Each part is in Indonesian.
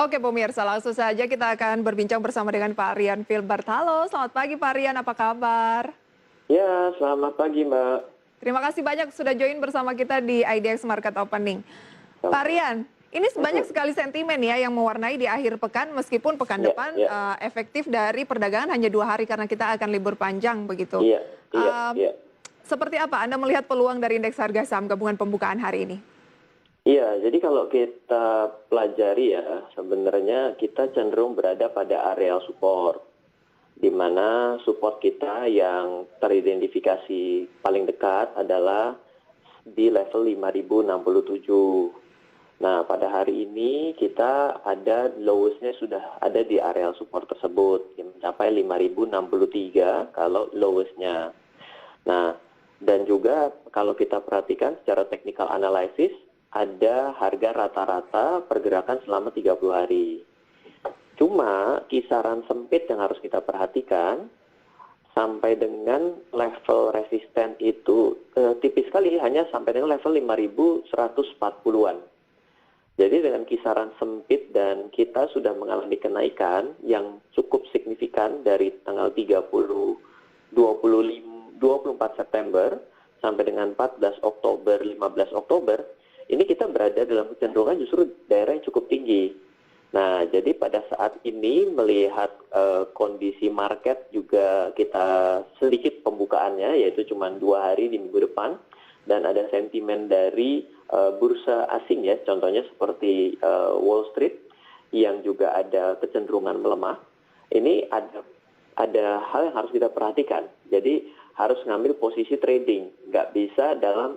Oke pemirsa, langsung saja kita akan berbincang bersama dengan Pak Rian Filbert. Halo, selamat pagi Pak Rian, apa kabar? Ya, selamat pagi, Mbak. Terima kasih banyak sudah join bersama kita di IDX Market Opening. Pak Sama-sama. Rian, ini banyak Mhm. sekali sentimen ya yang mewarnai di akhir pekan, meskipun pekan Iya, depan iya, efektif dari perdagangan hanya 2 hari karena kita akan libur panjang begitu. iya, iya, Em, iya. Seperti apa Anda melihat peluang dari indeks harga saham gabungan pembukaan hari ini? Iya, jadi kalau kita pelajari ya, sebenarnya kita cenderung berada pada area support, di mana support kita yang teridentifikasi paling dekat adalah di level 5.067. Nah, pada hari ini kita ada lowest-nya sudah ada di area support tersebut, yang mencapai 5.063 kalau lowest-nya. Nah, dan juga kalau kita perhatikan secara technical analysis, ada harga rata-rata pergerakan selama 30 hari. Cuma kisaran sempit yang harus kita perhatikan, sampai dengan level resisten itu tipis sekali, hanya sampai dengan level 5.140-an. Jadi dengan kisaran sempit dan kita sudah mengalami kenaikan yang cukup signifikan dari tanggal 24 September sampai dengan 14 Oktober, 15 Oktober, ini kita berada dalam kecenderungan justru daerah yang cukup tinggi. Nah, jadi pada saat ini melihat kondisi market juga kita sedikit pembukaannya, yaitu cuma 2 hari di minggu depan, dan ada sentimen dari bursa asing ya, contohnya seperti Wall Street yang juga ada kecenderungan melemah. Ini ada hal yang harus kita perhatikan. Jadi harus ngambil posisi trading, nggak bisa dalam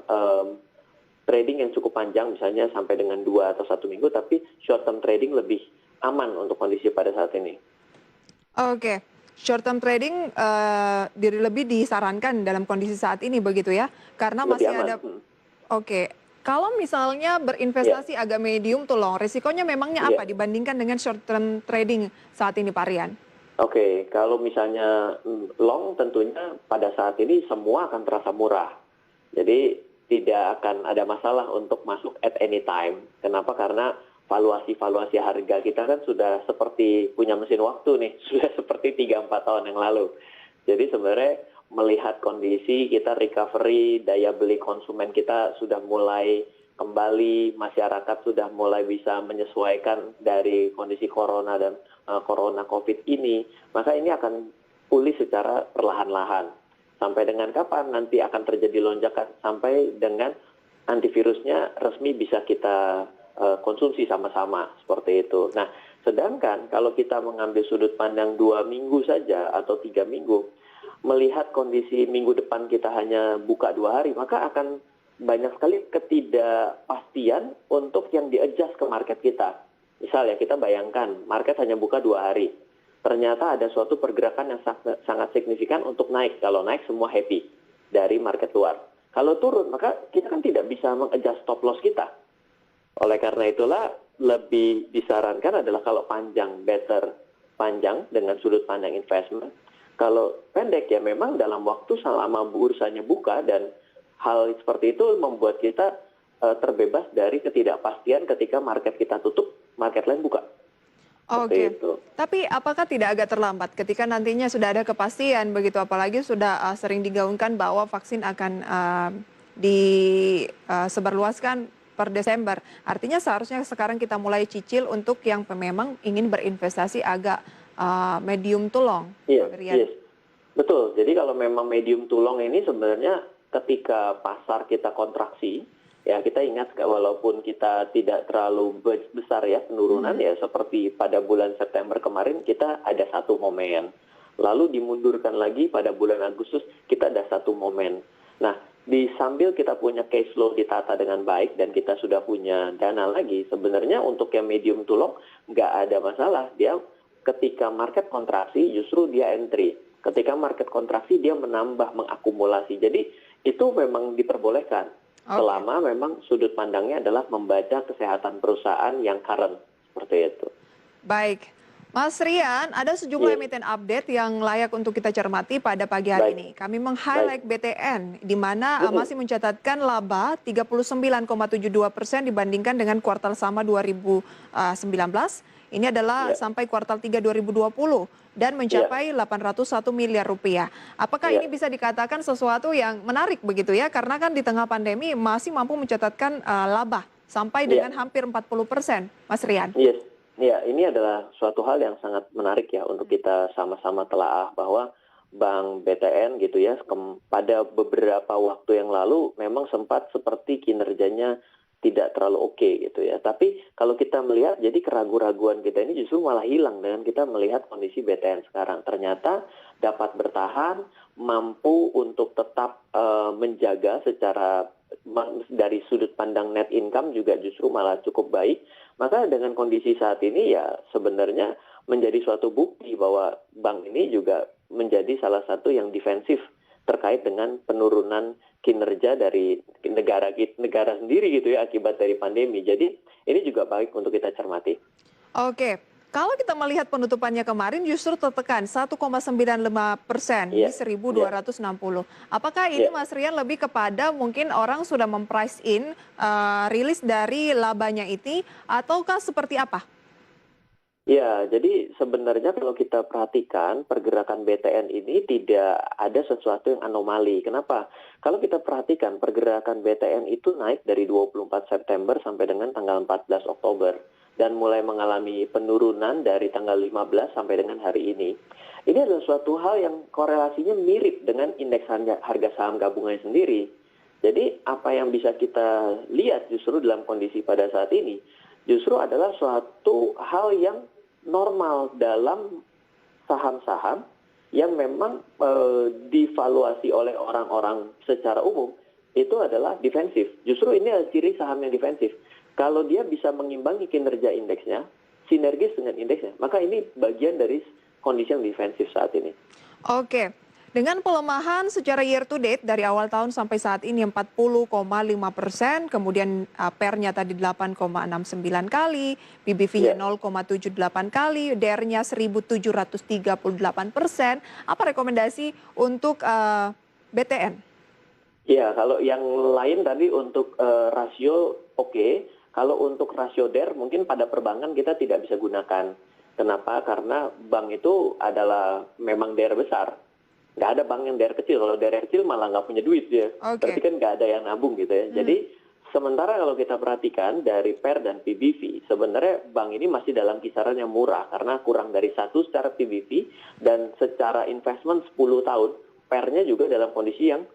trading yang cukup panjang, misalnya sampai dengan 2 atau 1 minggu, tapi short term trading lebih aman untuk kondisi pada saat ini. Oke, short term trading lebih disarankan dalam kondisi saat ini begitu ya? Karena Lebih masih aman. ada. Oke, kalau misalnya Ya, berinvestasi agak medium to long, risikonya memangnya iya. apa dibandingkan dengan short term trading saat ini Pak Rian? Oke, kalau misalnya long tentunya pada saat ini semua akan terasa murah. Jadi tidak akan ada masalah untuk masuk at any time. Kenapa? Karena valuasi-valuasi harga kita kan sudah seperti punya mesin waktu nih, sudah seperti 3-4 tahun yang lalu. Jadi sebenarnya melihat kondisi kita recovery, daya beli konsumen kita sudah mulai kembali, masyarakat sudah mulai bisa menyesuaikan dari kondisi corona dan corona COVID ini, maka ini akan pulih secara perlahan-lahan. Sampai dengan kapan nanti akan terjadi lonjakan? Sampai dengan antivirusnya resmi bisa kita konsumsi sama-sama, seperti itu. Nah, sedangkan kalau kita mengambil sudut pandang 2 minggu saja atau 3 minggu, melihat kondisi minggu depan kita hanya buka 2 hari, maka akan banyak sekali ketidakpastian untuk yang di-adjust ke market kita. Misal ya, kita bayangkan market hanya buka 2 hari. Ternyata ada suatu pergerakan yang sangat signifikan untuk naik. Kalau naik semua happy dari market luar. Kalau turun maka kita kan tidak bisa mengadjust stop loss kita. Oleh karena itulah lebih disarankan adalah kalau panjang better panjang dengan sudut pandang investment. Kalau pendek ya memang dalam waktu selama bursanya buka, dan hal seperti itu membuat kita terbebas dari ketidakpastian ketika market kita tutup, market lain buka. Seperti Oke, itu. tapi apakah tidak agak terlambat ketika nantinya sudah ada kepastian begitu, apalagi sudah sering digaungkan bahwa vaksin akan disebarluaskan per Desember. Artinya seharusnya sekarang kita mulai cicil untuk yang memang ingin berinvestasi agak medium to long, Iya, Pak Rian. yes. Betul. Jadi kalau memang medium to long ini sebenarnya ketika pasar kita kontraksi, ya kita ingat walaupun kita tidak terlalu besar ya penurunan, ya seperti pada bulan September kemarin kita ada satu momen. Lalu dimundurkan lagi pada bulan Agustus kita ada satu momen. Nah, sambil kita punya cash flow ditata dengan baik dan kita sudah punya dana lagi, sebenarnya untuk yang medium to long nggak ada masalah. Dia ketika market kontraksi justru dia entry. Ketika market kontraksi dia menambah, mengakumulasi. Jadi itu memang diperbolehkan. Selama memang sudut pandangnya adalah membaca kesehatan perusahaan yang current. Seperti itu. Baik, Mas Rian, ada sejumlah Yes. emiten update yang layak untuk kita cermati pada pagi hari Baik. ini. Kami meng-highlight BTN, di mana Mhm. masih mencatatkan laba 39,72% dibandingkan dengan kuartal sama 2019, Ini adalah Iya, sampai kuartal 3 2020 dan iya, mencapai 801 miliar rupiah. Apakah iya, ini bisa dikatakan sesuatu yang menarik begitu ya? Karena kan di tengah pandemi masih mampu mencatatkan laba sampai iya. dengan hampir 40%, Mas Rian. Yes, ya ini adalah suatu hal yang sangat menarik ya untuk kita sama-sama telaah bahwa Bank BTN gitu ya pada beberapa waktu yang lalu memang sempat seperti kinerjanya tidak terlalu oke gitu ya. Tapi kalau kita melihat jadi keraguan-raguan kita ini justru malah hilang dengan kita melihat kondisi BTN sekarang. Ternyata dapat bertahan, mampu untuk tetap menjaga secara dari sudut pandang net income juga justru malah cukup baik. Maka dengan kondisi saat ini ya sebenarnya menjadi suatu bukti bahwa bank ini juga menjadi salah satu yang defensif terkait dengan penurunan kinerja dari negara sendiri gitu ya akibat dari pandemi. Jadi ini juga baik untuk kita cermati. Oke, kalau kita melihat penutupannya kemarin justru tertekan 1,95% di Iya, iya, 1.260. Apakah ini iya. Mas Rian lebih kepada mungkin orang sudah memprice in rilis dari labanya ini ataukah seperti apa? Ya, jadi sebenarnya kalau kita perhatikan pergerakan BTN ini tidak ada sesuatu yang anomali. Kenapa? Kalau kita perhatikan pergerakan BTN itu naik dari 24 September sampai dengan tanggal 14 Oktober dan mulai mengalami penurunan dari tanggal 15 sampai dengan hari ini. Ini adalah suatu hal yang korelasinya mirip dengan indeks harga saham gabungannya sendiri. Jadi apa yang bisa kita lihat justru dalam kondisi pada saat ini justru adalah suatu hal yang normal dalam saham-saham yang memang divaluasi oleh orang-orang secara umum itu adalah defensif. Justru ini adalah ciri saham yang defensif. Kalau dia bisa mengimbangi kinerja indeksnya, sinergis dengan indeksnya, maka ini bagian dari kondisi yang defensif saat ini. Oke, dengan pelemahan secara year to date dari awal tahun sampai saat ini 40,5%, kemudian PER-nya tadi 8,69 kali, PBV-nya Ya. 0,78 kali, DER-nya 1.738%. Apa rekomendasi untuk BTN? Ya, kalau yang lain tadi untuk rasio oke. Kalau untuk rasio DER mungkin pada perbankan kita tidak bisa gunakan. Kenapa? Karena bank itu adalah memang DER besar. Nggak ada bank yang DER kecil. Kalau DER kecil malah nggak punya duit dia. Berarti Oke. kan nggak ada yang nabung gitu ya. Jadi sementara kalau kita perhatikan dari PER dan PBV, sebenarnya bank ini masih dalam kisaran yang murah karena kurang dari 1 secara PBV dan secara investment 10 tahun, PER-nya juga dalam kondisi yang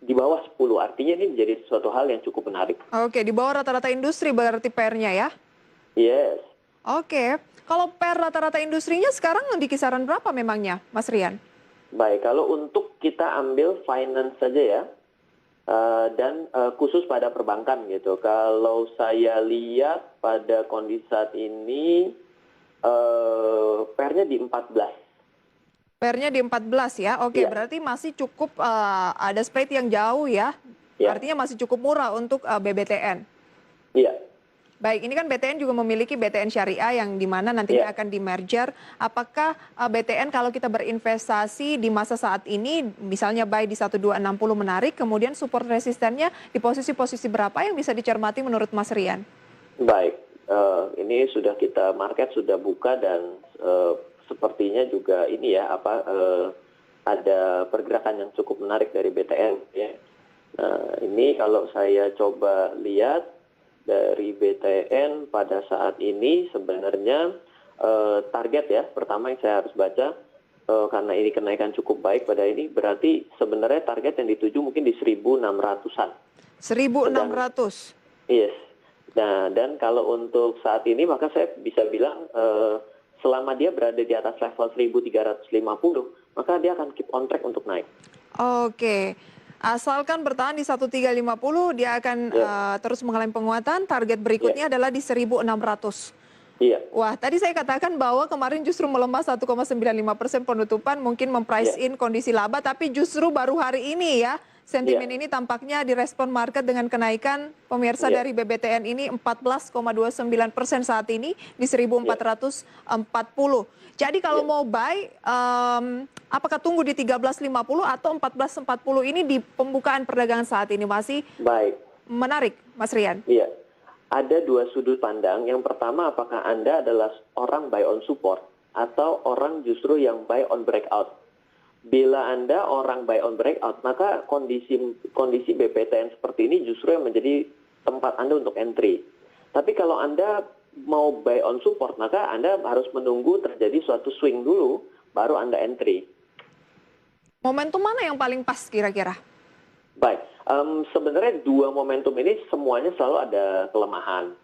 di bawah 10. Artinya ini menjadi suatu hal yang cukup menarik. Oke, di bawah rata-rata industri berarti PER-nya ya? Yes. Oke, kalau PER rata-rata industrinya sekarang di kisaran berapa memangnya, Mas Rian? Baik, kalau untuk kita ambil finance saja ya, dan khusus pada perbankan gitu. Kalau saya lihat pada kondisi saat ini, PER-nya di 14. PER-nya di 14 ya. Oke, Ya, berarti masih cukup ada spread yang jauh ya. ya, Artinya masih cukup murah untuk BBTN. iya, Baik, ini kan BTN juga memiliki BTN Syariah yang di mana iya. nantinya akan di-merger. Apakah BTN kalau kita berinvestasi di masa saat ini, misalnya buy di 1260 menarik, kemudian support resistennya di posisi-posisi berapa yang bisa dicermati menurut Mas Rian? Baik, ini sudah kita market sudah buka dan sepertinya juga ini ya ada pergerakan yang cukup menarik dari BTN ya. Nah, ini kalau saya coba lihat dari BTN pada saat ini sebenarnya target ya pertama yang saya harus baca karena ini kenaikan cukup baik pada ini berarti sebenarnya target yang dituju mungkin di 1.600-an. 1600. Yes. Nah, dan kalau untuk saat ini maka saya bisa bilang selama dia berada di atas level 1.350, maka dia akan keep on track untuk naik. Oke. Asalkan bertahan di 1350, dia akan Ya, terus mengalami penguatan. Target ya, berikutnya adalah di 1600. iya, Wah, tadi saya katakan bahwa kemarin justru melemah 1,95% penutupan, mungkin memprice iya, in kondisi laba, tapi justru baru hari ini ya, iya, sentimen ini tampaknya direspon market dengan kenaikan pemirsa iya, dari BBTN ini 14,29% saat ini di iya, 1440. Jadi kalau iya. mau buy, apakah tunggu di 1350 atau 1440 ini di pembukaan perdagangan saat ini masih Baik, menarik, Mas Rian? iya. ada dua sudut pandang. Yang pertama, apakah Anda adalah orang buy on support atau orang justru yang buy on breakout. Bila Anda orang buy on breakout, maka kondisi BPTN seperti ini justru yang menjadi tempat Anda untuk entry. Tapi kalau Anda mau buy on support, maka Anda harus menunggu terjadi suatu swing dulu, baru Anda entry. Momentum mana yang paling pas kira-kira? Baik, sebenarnya dua momentum ini semuanya selalu ada kelemahan.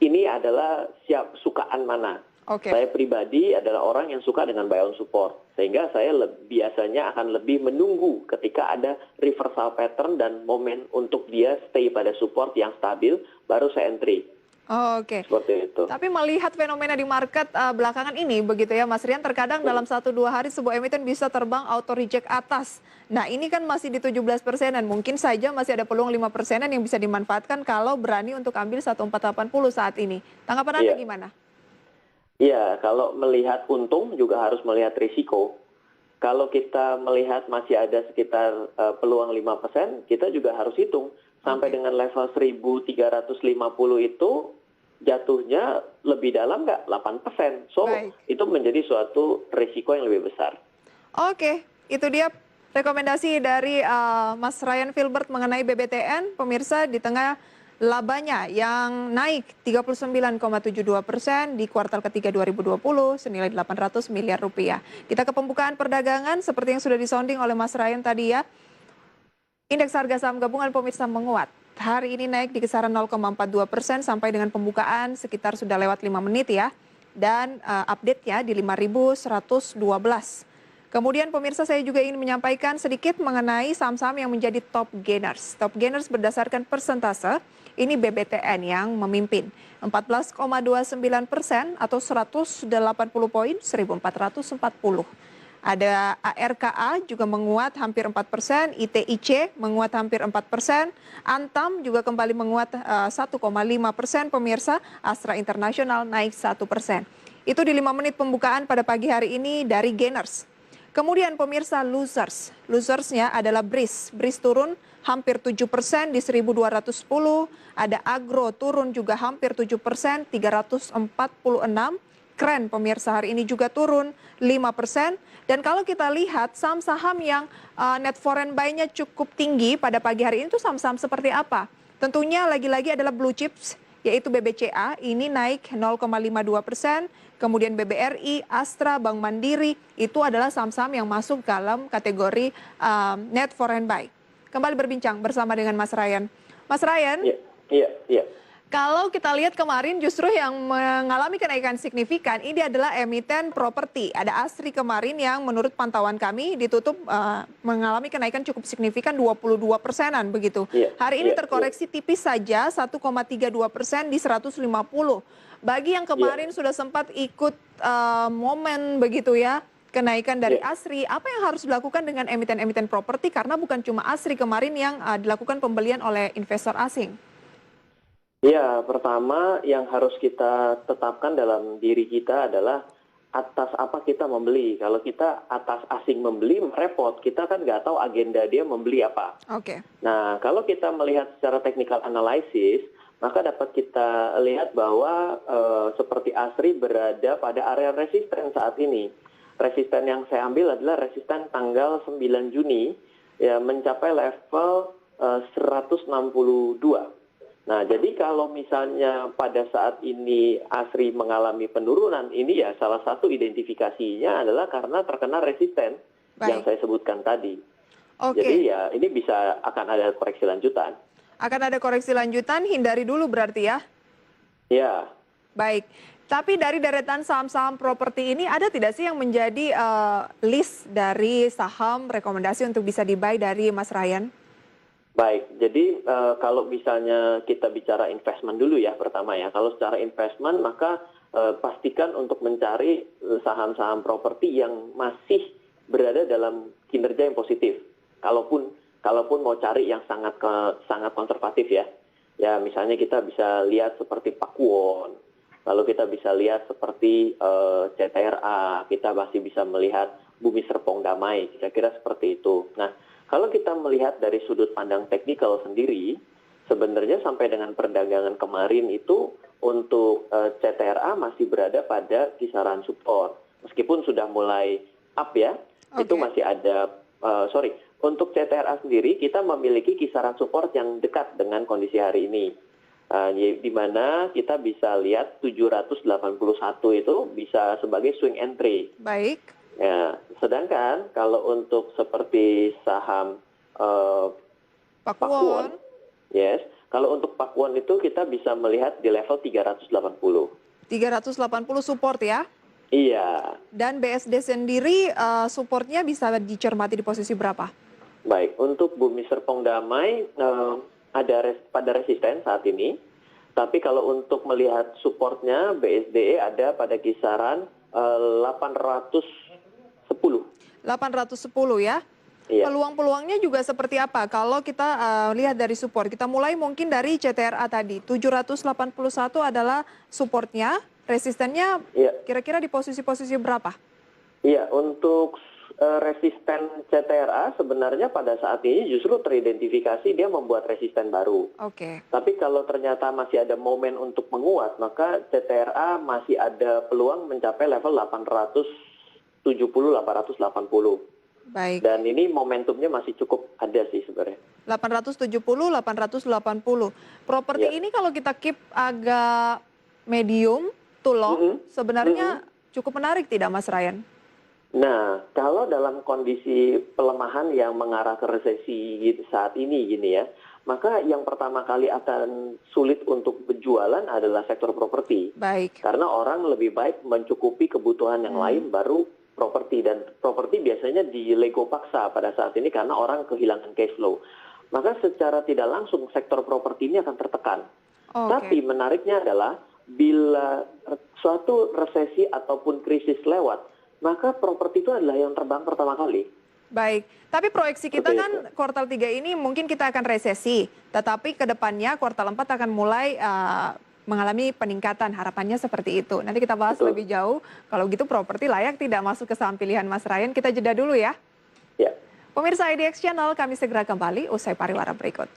Ini adalah sukaan mana. Oke. Saya pribadi adalah orang yang suka dengan buy on support, sehingga saya biasanya akan lebih menunggu ketika ada reversal pattern dan momen untuk dia stay pada support yang stabil, baru saya entry. Oke. Seperti itu. Tapi melihat fenomena di market belakangan ini begitu ya Mas Rian, terkadang dalam 1-2 hari sebuah emiten bisa terbang auto reject atas. Nah ini kan masih di 17%-an, mungkin saja masih ada peluang 5%-an yang bisa dimanfaatkan kalau berani untuk ambil 1480 saat ini. Tanggapan Anda gimana? Iya, kalau melihat untung juga harus melihat risiko. Kalau kita melihat masih ada sekitar peluang 5%, kita juga harus hitung. Sampai dengan level 1350 itu jatuhnya lebih dalam nggak? 8%. So, itu menjadi suatu risiko yang lebih besar. Oke, itu dia rekomendasi dari Mas Ryan Filbert mengenai BBTN. Pemirsa, di tengah labanya yang naik 39,72% di kuartal ketiga 2020 senilai 800 miliar rupiah. Kita ke pembukaan perdagangan seperti yang sudah disonding oleh Mas Ryan tadi ya. Indeks harga saham gabungan pemirsa menguat. Hari ini naik di kisaran 0,42% sampai dengan pembukaan sekitar sudah lewat 5 menit ya. Dan update-nya di 5.112. Kemudian pemirsa saya juga ingin menyampaikan sedikit mengenai saham-saham yang menjadi top gainers. Top gainers berdasarkan persentase, ini BBTN yang memimpin. 14,29% atau 180 poin, 1.440. Ada ARKA juga menguat hampir 4%, ITIC menguat hampir 4%, Antam juga kembali menguat 1,5%, pemirsa, Astra International naik 1%. Itu di 5 menit pembukaan pada pagi hari ini dari gainers. Kemudian pemirsa losers, losersnya adalah BRIS turun hampir 7% di 1.210, ada Agro turun juga hampir 7%, 346, Kren pemirsa hari ini juga turun 5%. Dan kalau kita lihat saham-saham yang net foreign buy-nya cukup tinggi pada pagi hari ini itu saham-saham seperti apa? Tentunya lagi-lagi adalah blue chips, yaitu BBCA, ini naik 0,52%. Kemudian BBRI, Astra, Bank Mandiri, itu adalah saham-saham yang masuk dalam kategori net foreign buy. Kembali berbincang bersama dengan Mas Ryan. Mas Ryan? Iya. Kalau kita lihat kemarin justru yang mengalami kenaikan signifikan ini adalah emiten properti. Ada Asri kemarin yang menurut pantauan kami ditutup mengalami kenaikan cukup signifikan 22%-an begitu. Hari ini terkoreksi tipis saja 1,32% di 150. Bagi yang kemarin sudah sempat ikut momen begitu ya, kenaikan dari Asri, apa yang harus dilakukan dengan emiten-emiten properti? Karena bukan cuma Asri kemarin yang dilakukan pembelian oleh investor asing. Ya, pertama yang harus kita tetapkan dalam diri kita adalah atas apa kita membeli. Kalau kita atas asing membeli, repot. Kita kan nggak tahu agenda dia membeli apa. Nah, kalau kita melihat secara technical analysis, maka dapat kita lihat bahwa seperti Asri berada pada area resisten saat ini. Resisten yang saya ambil adalah resisten tanggal 9 Juni, ya mencapai level 162. Nah, jadi kalau misalnya pada saat ini Asri mengalami penurunan, ini ya salah satu identifikasinya adalah karena terkena resisten yang saya sebutkan tadi. Jadi ya ini akan ada koreksi lanjutan. Akan ada koreksi lanjutan, hindari dulu berarti ya? Ya. Baik, tapi dari deretan saham-saham properti ini ada tidak sih yang menjadi list dari saham rekomendasi untuk bisa di-buy dari Mas Ryan? Baik, jadi kalau misalnya kita bicara investment dulu ya pertama ya. Kalau secara investment maka pastikan untuk mencari saham-saham properti yang masih berada dalam kinerja yang positif. Kalaupun mau cari yang sangat konservatif ya. Ya misalnya kita bisa lihat seperti Pakuwon, lalu kita bisa lihat seperti CTRA, kita masih bisa melihat Bumi Serpong Damai, kira-kira seperti itu. Nah, kalau kita melihat dari sudut pandang teknikal sendiri, sebenarnya sampai dengan perdagangan kemarin itu untuk CTRA masih berada pada kisaran support. Meskipun sudah mulai up ya, itu Oke. masih ada, untuk CTRA sendiri kita memiliki kisaran support yang dekat dengan kondisi hari ini. Di mana kita bisa lihat 781 itu bisa sebagai swing entry. Baik. Ya, sedangkan kalau untuk seperti saham Pakuwon, Pakuwon, yes, kalau untuk Pakuwon itu kita bisa melihat di level 380. 380 support ya. Iya, Dan BSD sendiri supportnya bisa dicermati di posisi berapa? baik. Untuk Bumi Serpong Damai ada pada resisten saat ini. Tapi kalau untuk melihat supportnya BSDE ada pada kisaran 810. 810 ya. Iya. Peluang-peluangnya juga seperti apa? Kalau kita lihat dari support, kita mulai mungkin dari CTRA tadi. 781 adalah supportnya, resistennya Iya. kira-kira di posisi-posisi berapa? Iya, untuk resisten CTRA sebenarnya pada saat ini justru teridentifikasi dia membuat resisten baru. Oke. Tapi kalau ternyata masih ada momen untuk menguat, maka CTRA masih ada peluang mencapai level 870-880. Baik. Dan ini momentumnya masih cukup ada sih sebenarnya. 870, 880. Properti Ya. ini kalau kita keep agak medium to long, sebenarnya cukup menarik tidak Mas Ryan? Nah, kalau dalam kondisi pelemahan yang mengarah ke resesi saat ini gini ya, maka yang pertama kali akan sulit untuk berjualan adalah sektor properti. Baik. Karena orang lebih baik mencukupi kebutuhan yang lain baru properti, dan properti biasanya dilego paksa pada saat ini karena orang kehilangan cash flow. Maka secara tidak langsung sektor properti ini akan tertekan. Oke. Tapi menariknya adalah bila suatu resesi ataupun krisis lewat, maka properti itu adalah yang terbang pertama kali. Baik, tapi proyeksi kita Seperti kan kuartal 3 ini mungkin kita akan resesi, tetapi ke depannya kuartal 4 akan mulai mengalami peningkatan, harapannya seperti itu. Nanti kita bahas Betul. lebih jauh, kalau gitu properti layak tidak masuk ke saham pilihan Mas Ryan. Kita jeda dulu ya. Ya. Pemirsa IDX Channel, kami segera kembali usai pariwara berikut.